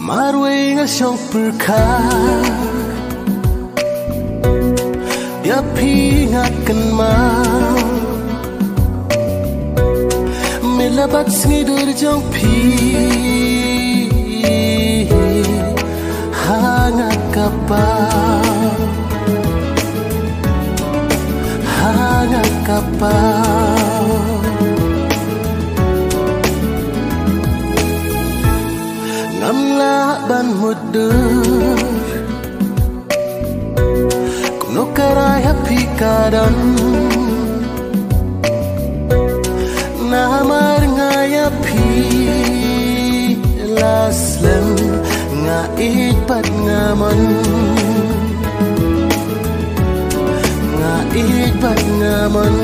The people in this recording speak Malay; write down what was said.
marway nga siyang perka ya pingakan ma melabat ngidur jong pi hangat kapal hangat kapal ngamla ban mudur kuno karaya pikadan namar ngaya pi laslen nga ipat ngaman nga ipat ngaman